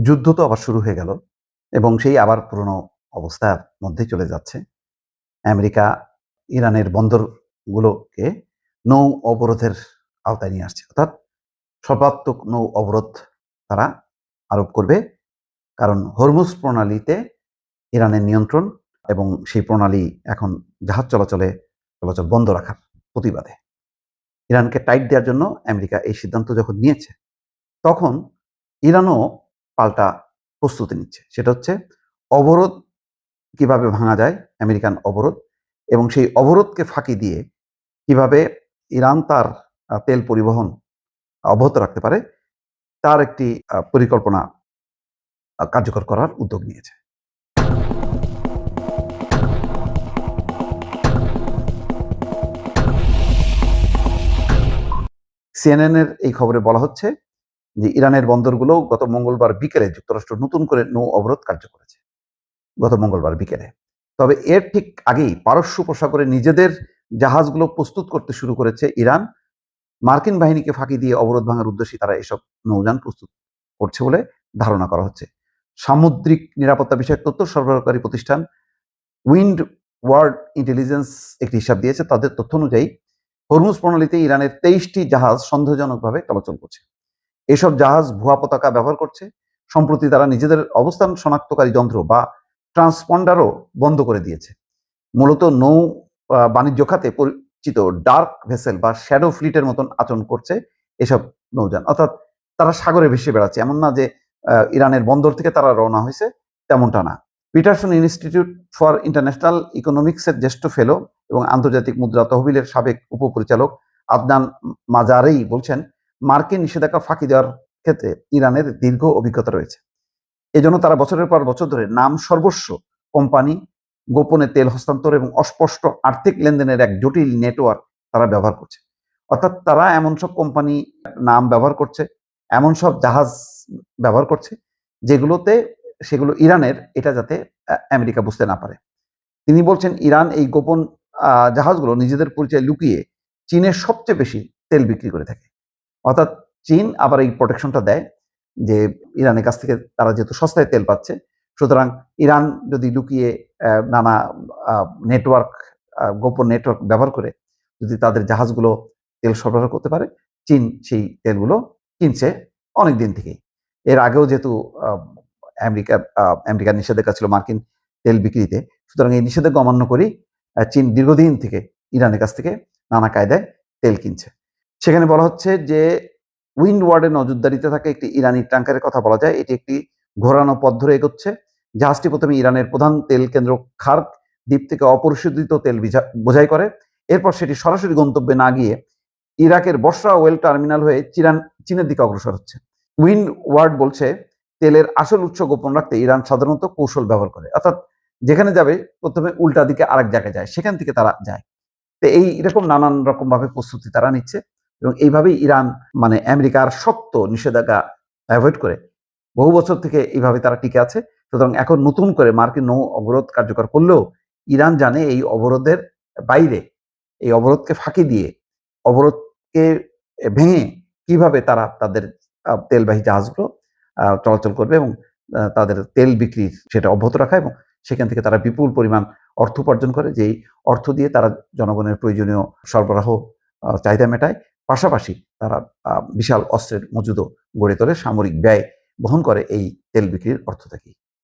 যুদ্ধ তো আবার শুরু হয়ে গেল এবং সেই আবার পুরনো অবস্থার মধ্যে চলে যাচ্ছে। আমেরিকা ইরানের বন্দরগুলোকে নৌ অবরোধের আওতায় নিয়ে আসছে। অর্থাৎ সর্বাত্মক নৌ অবরোধ তারা আরোপ করবে। কারণ হরমুজ প্রণালীতে ইরানের নিয়ন্ত্রণ এবং সেই প্রণালী এখন জাহাজ চলাচল বন্ধ রাখার প্রতিবাদে। ইরানকে টাইট দেওয়ার জন্য আমেরিকা এই সিদ্ধান্ত যখন নিয়েছে, তখন ইরানও পাল্টা প্রস্তুতি নিচ্ছে। সেটা হচ্ছে অবরোধ কিভাবে ভাঙা যায়, আমেরিকান অবরোধ, এবং সেই অবরোধকে ফাঁকি দিয়ে কিভাবে ইরান তার তেল পরিবহন অব্যাহত রাখতে পারে, তার একটি পরিকল্পনা কার্যকর করার উদ্যোগ নিয়েছে। সিএনএনের এই খবরে বলা হচ্ছে যে ইরানের বন্দরগুলো গত মঙ্গলবার বিকেলে যুক্তরাষ্ট্র নতুন করে নৌ অবরোধ কার্য করেছে। গত মঙ্গলবার বিকেলে। তবে এর ঠিক আগেই পারস্য উপসাগরে নিজেদের জাহাজগুলো প্রস্তুত করতে শুরু করেছে ইরান। মার্কিন বাহিনীকে ফাঁকি দিয়ে অবরোধ ভাঙার উদ্দেশ্যে তারা এসব নৌযান প্রস্তুত করছে বলে ধারণা করা হচ্ছে। সামুদ্রিক নিরাপত্তা বিষয়ক তথ্য সরবরাহকারী প্রতিষ্ঠান উইন্ড ওয়ার্ড ইন্টেলিজেন্স একটি হিসাব দিয়েছে। তাদের তথ্য অনুযায়ী হরমুজ প্রণালীতে ইরানের 23টি জাহাজ সন্দেহজনকভাবে চলাচল করছে। এসব জাহাজ ভুয়া পতাকা ব্যবহার করছে। সম্প্রতি তারা নিজেদের অবস্থান শনাক্তকারী যন্ত্র বা ট্রান্সপন্ডারও বন্ধ করে দিয়েছে। মূলত নৌ বাণিজ্য খাতে পরিচিত ডার্ক ভেসেল বা শ্যাডো ফ্লিটের মতন আচরণ করছে এসব নৌযান। অর্থাৎ তারা সাগরে ভেসে বেড়াচ্ছে। এমন না যে ইরানের বন্দর থেকে তারা রওনা হয়েছে, তেমনটা না। পিটারসন ইনস্টিটিউট ফর ইন্টারন্যাশনাল ইকোনমিক্সের জ্যেষ্ঠ ফেলো এবং আন্তর্জাতিক মুদ্রা তহবিলের সাবেক উপপরিচালক আদনান মাজারেই বলছেন, মার্কিন নিষেধাজ্ঞা ফাঁকি দেওয়ার ক্ষেত্রে ইরানের দীর্ঘ অভিজ্ঞতা রয়েছে। এজন্য তারা বছরের পর বছর ধরে নাম সর্বস্ব কোম্পানি, গোপনে তেল হস্তান্তর এবং অস্পষ্ট আর্থিক লেনদেনের এক জটিল নেটওয়ার্ক তারা ব্যবহার করছে। অর্থাৎ তারা এমন সব কোম্পানি নাম ব্যবহার করছে, এমন সব জাহাজ ব্যবহার করছে যেগুলোতে সেগুলো ইরানের, এটা যাতে আমেরিকা বুঝতে না পারে। তিনি বলছেন ইরান এই গোপন জাহাজগুলো নিজেদের পরিচয় লুকিয়ে চীনের সবচেয়ে বেশি তেল বিক্রি করে থাকে। অর্থাৎ চীন আবার এই প্রোটেকশনটা দেয় যে ইরানের কাছ থেকে তারা যেহেতু সস্তায় তেল পাচ্ছে, সুতরাং ইরান যদি লুকিয়ে নানা নেটওয়ার্ক, গোপন নেটওয়ার্ক ব্যবহার করে যদি তাদের জাহাজগুলো তেল সরবরাহ করতে পারে, চীন সেই তেলগুলো কিনছে অনেক দিন থেকেই। এর আগেও যেহেতু আমেরিকার নিষেধাজ্ঞা ছিল মার্কিন তেল বিক্রিতে, সুতরাং এই নিষেধাজ্ঞা অমান্য করেই চীন দীর্ঘদিন থেকে ইরানের কাছ থেকে নানা কায়দায় তেল কিনছে। সেখানে বলা হচ্ছে যে উইন্ডওয়ার্ডে নজরদারিতে থাকা একটি ইরানি ট্যাঙ্কারের কথা বলা যায়। এটি একটি ঘোরানো পথ ধরে এগোচ্ছে। জাহাজটি প্রথমে ইরানের প্রধান তেল কেন্দ্র খার্ক দ্বীপ থেকে অপরিশোধিত তেল বোঝাই করে। এরপর সেটি সরাসরি গন্তব্যে না গিয়ে ইরাকের বসরা ওয়েল টার্মিনাল হয়ে চীনের দিকে অগ্রসর হচ্ছে। উইন্ডওয়ার্ড বলছে, তেলের আসল উৎস গোপন রাখতে ইরান সাধারণত কৌশল ব্যবহার করে। অর্থাৎ যেখানে যাবে প্রথমে উল্টা দিকে আরেক জায়গায় যায়, সেখান থেকে তারা যায়। তো এরকম নানান রকম ভাবে প্রস্তুতি তারা নিচ্ছে এবং এইভাবেই ইরান মানে আমেরিকার শক্ত নিষেধাজ্ঞা অ্যাভয়েড করে বহু বছর থেকে এইভাবে তারা টিকে আছে। সুতরাং এখন নতুন করে মার্কিন নৌ অবরোধ কার্যকর করলেও ইরান জানে এই অবরোধের বাইরে, এই অবরোধকে ফাঁকি দিয়ে, অবরোধকে ভেঙে কিভাবে তারা তাদের তেলবাহী জাহাজগুলো চলাচল করবে এবং তাদের তেল বিক্রির সেটা অব্যাহত রাখা এবং সেখান থেকে তারা বিপুল পরিমাণ অর্থ উপার্জন করে, যেই অর্থ দিয়ে তারা জনগণের প্রয়োজনীয় সরবরাহ চাহিদা মেটায়। পাশাপাশি তারা বিশাল অস্ত্রের মজুদও গড়ে তোলে, সামরিক ব্যয় বহন করে এই তেল বিক্রির অর্থ থেকেই।